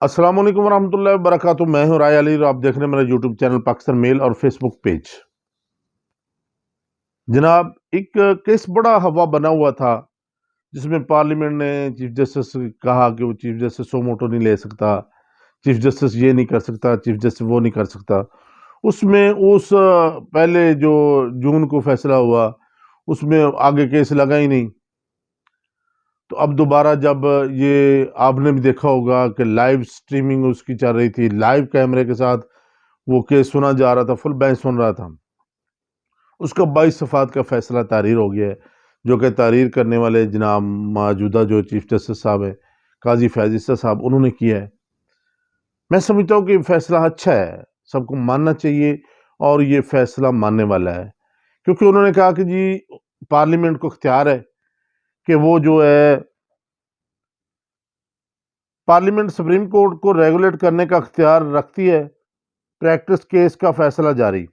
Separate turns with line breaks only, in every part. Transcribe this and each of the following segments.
السلام علیکم ورحمۃ اللہ وبرکاتہ۔ میں ہوں رائے علی اور آپ دیکھ رہے ہیں میرا یوٹیوب چینل پاکستان میل اور فیس بک پیج۔ جناب، ایک کیس بڑا ہوا بنا ہوا تھا جس میں پارلیمنٹ نے چیف جسٹس سے کہا کہ وہ چیف جسٹس سو موٹو نہیں لے سکتا، چیف جسٹس یہ نہیں کر سکتا، چیف جسٹس وہ نہیں کر سکتا۔ اس میں پہلے جو جون کو فیصلہ ہوا اس میں آگے کیس لگا ہی نہیں۔ تو اب دوبارہ جب یہ آپ نے بھی دیکھا ہوگا کہ لائیو سٹریمنگ اس کی چل رہی تھی، لائیو کیمرے کے ساتھ وہ کیس سنا جا رہا تھا، فل بینچ سن رہا تھا۔ اس کا 22 صفحات کا فیصلہ تحریر ہو گیا ہے، جو کہ تحریر کرنے والے جناب موجودہ جو چیف جسٹس صاحب ہیں قاضی فیاض عیسیٰ صاحب، انہوں نے کیا ہے۔ میں سمجھتا ہوں کہ یہ فیصلہ اچھا ہے، سب کو ماننا چاہیے اور یہ فیصلہ ماننے والا ہے، کیونکہ انہوں نے کہا کہ جی پارلیمنٹ کو اختیار ہے کہ وہ جو ہے پارلیمنٹ سپریم کورٹ کو ریگولیٹ کرنے کا اختیار رکھتی ہے۔ پریکٹس کیس کا فیصلہ جاری۔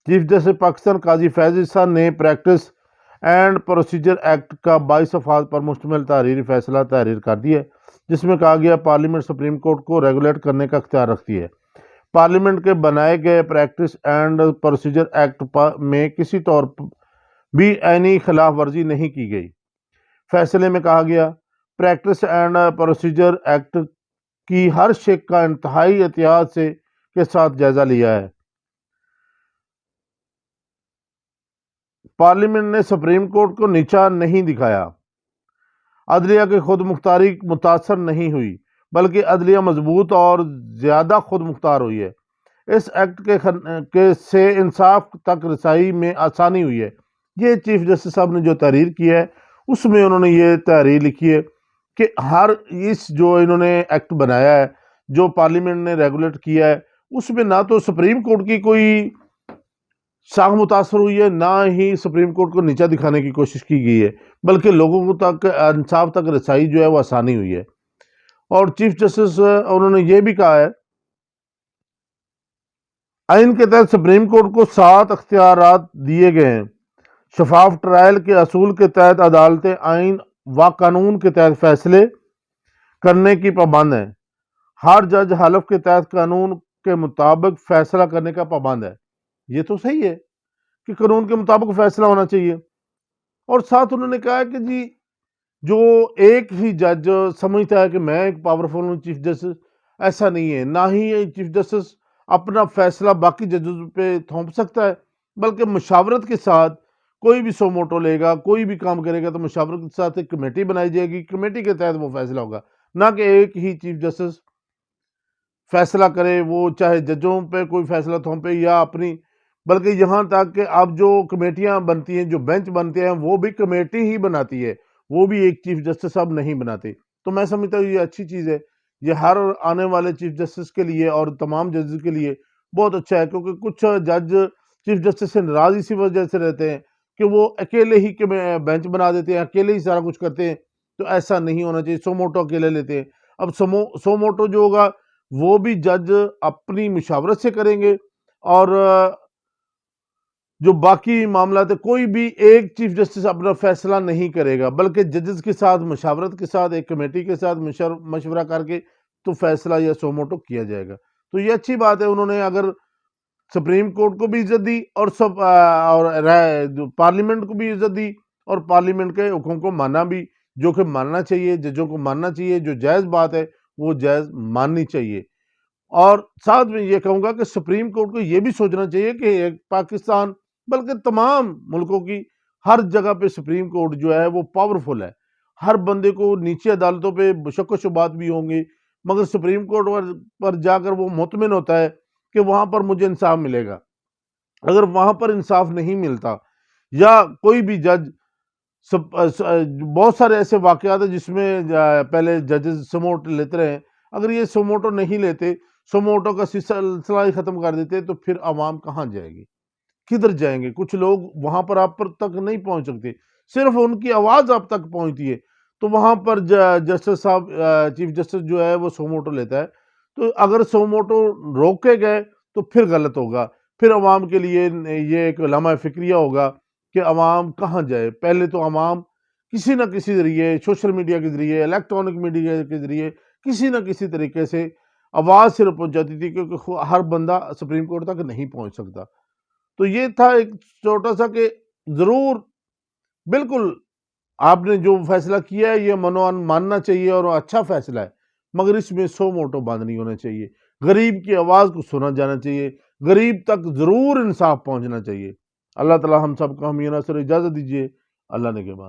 چیف جسٹس پاکستان قاضی فیاض عیسیٰ نے پریکٹس اینڈ پروسیجر ایکٹ کا 22 صفحات پر مشتمل تحریری فیصلہ تحریر کر دیا ہے، جس میں کہا گیا پارلیمنٹ سپریم کورٹ کو ریگولیٹ کرنے کا اختیار رکھتی ہے۔ پارلیمنٹ کے بنائے گئے پریکٹس اینڈ پروسیجر ایکٹ میں کسی طور بھی عینی خلاف ورزی نہیں کی گئی۔ فیصلے میں کہا گیا پریکٹس اینڈ پروسیجر ایکٹ کی ہر شق کا انتہائی احتیاط کے ساتھ جائزہ لیا ہے۔ پارلیمنٹ نے سپریم کورٹ کو نیچا نہیں دکھایا، عدلیہ کی خود مختاری متاثر نہیں ہوئی، بلکہ عدلیہ مضبوط اور زیادہ خود مختار ہوئی ہے۔ اس ایکٹ سے انصاف تک رسائی میں آسانی ہوئی ہے۔ یہ چیف جسٹس صاحب نے جو تحریر کی ہے اس میں انہوں نے یہ تحریر لکھی ہے کہ جو انہوں نے ایکٹ بنایا ہے، جو پارلیمنٹ نے ریگولیٹ کیا ہے، اس میں نہ تو سپریم کورٹ کی کوئی ساکھ متاثر ہوئی ہے، نہ ہی سپریم کورٹ کو نیچا دکھانے کی کوشش کی گئی ہے، بلکہ لوگوں کو تک انصاف تک رسائی جو ہے وہ آسانی ہوئی ہے۔ اور چیف جسٹس انہوں نے یہ بھی کہا ہے آئین کے تحت سپریم کورٹ کو 7 اختیارات دیے گئے ہیں۔ شفاف ٹرائل کے اصول کے تحت عدالتیں آئین و قانون کے تحت فیصلے کرنے کی پابند ہیں۔ ہر جج حلف کے تحت قانون کے مطابق فیصلہ کرنے کا پابند ہے۔ یہ تو صحیح ہے کہ قانون کے مطابق فیصلہ ہونا چاہیے۔ اور ساتھ انہوں نے کہا کہ جی جو ایک ہی جج سمجھتا ہے کہ میں ایک پاورفل ہوں چیف جسٹس، ایسا نہیں ہے۔ نہ ہی یہ چیف جسٹس اپنا فیصلہ باقی ججز پہ تھوپ سکتا ہے، بلکہ مشاورت کے ساتھ کوئی بھی سو موٹو لے گا، کوئی بھی کام کرے گا تو مشاورت کے ساتھ ایک کمیٹی بنائی جائے گی، کمیٹی کے تحت وہ فیصلہ ہوگا، نہ کہ ایک ہی چیف جسٹس فیصلہ کرے، وہ چاہے ججوں پہ کوئی فیصلہ تھوپے یا اپنی، بلکہ یہاں تک کہ اب جو کمیٹیاں بنتی ہیں، جو بینچ بنتے ہیں، وہ بھی کمیٹی ہی بناتی ہے، وہ بھی ایک چیف جسٹس صاحب نہیں بناتے۔ تو میں سمجھتا ہوں یہ اچھی چیز ہے، یہ ہر آنے والے چیف جسٹس کے لیے اور تمام ججز کے لیے بہت اچھا ہے، کیونکہ کچھ جج چیف جسٹس سے ناراض اسی وجہ سے رہتے ہیں کہ وہ اکیلے ہی بینچ بنا دیتے ہیں، اکیلے ہی سارا کچھ کرتے ہیں۔ تو ایسا نہیں ہونا چاہیے، سو موٹو اکیلے لیتے ہیں۔ اب سو موٹو جو ہوگا وہ بھی جج اپنی مشاورت سے کریں گے، اور جو باقی معاملات کوئی بھی ایک چیف جسٹس اپنا فیصلہ نہیں کرے گا، بلکہ ججز کے ساتھ مشاورت کے ساتھ ایک کمیٹی کے ساتھ مشورہ کر کے تو فیصلہ یا سو موٹو کیا جائے گا۔ تو یہ اچھی بات ہے، انہوں نے اگر سپریم کورٹ کو بھی عزت دی اور پارلیمنٹ کو بھی عزت دی، اور پارلیمنٹ کے حکم کو مانا بھی، جو کہ ماننا چاہیے، ججوں کو ماننا چاہیے، جو جائز بات ہے وہ جائز ماننی چاہیے۔ اور ساتھ میں یہ کہوں گا کہ سپریم کورٹ کو یہ بھی سوچنا چاہیے کہ پاکستان بلکہ تمام ملکوں کی ہر جگہ پہ سپریم کورٹ جو ہے وہ پاورفل ہے۔ ہر بندے کو نیچے عدالتوں پہ شک و شبہات بھی ہوں گے، مگر سپریم کورٹ پر جا کر وہ مطمئن ہوتا ہے کہ وہاں پر مجھے انصاف ملے گا۔ اگر وہاں پر انصاف نہیں ملتا، یا کوئی بھی جج، بہت سارے ایسے واقعات ہیں جس میں پہلے ججز سموٹو لیتے رہے، اگر یہ سموٹو نہیں لیتے، سموٹو کا سلسلہ ہی ختم کر دیتے، تو پھر عوام کہاں جائے گی، کدھر جائیں گے؟ کچھ لوگ وہاں پر آپ پر تک نہیں پہنچ سکتے، صرف ان کی آواز آپ تک پہنچتی ہے، تو وہاں پر جسٹس صاحب، چیف جسٹس جو ہے وہ سموٹو لیتا ہے۔ تو اگر سموٹو روکے گئے تو پھر غلط ہوگا، پھر عوام کے لیے یہ ایک لمحہ فکریہ ہوگا کہ عوام کہاں جائے۔ پہلے تو عوام کسی نہ کسی ذریعے، سوشل میڈیا کے ذریعے، الیکٹرانک میڈیا کے ذریعے، کسی نہ کسی طریقے سے آواز صرف پہنچاتی تھی، کیونکہ ہر بندہ سپریم کورٹ تک نہیں پہنچ سکتا۔ تو یہ تھا ایک چھوٹا سا کہ ضرور بالکل آپ نے جو فیصلہ کیا ہے یہ منوان ماننا چاہیے اور اچھا فیصلہ ہے، مگر اس میں سو موٹو بند نہیں ہونا چاہیے، غریب کی آواز کو سنا جانا چاہیے، غریب تک ضرور انصاف پہنچنا چاہیے۔ اللہ تعالی ہم سب کو ہم یہ نصر اجازت دیجیے، اللہ نے کے بعد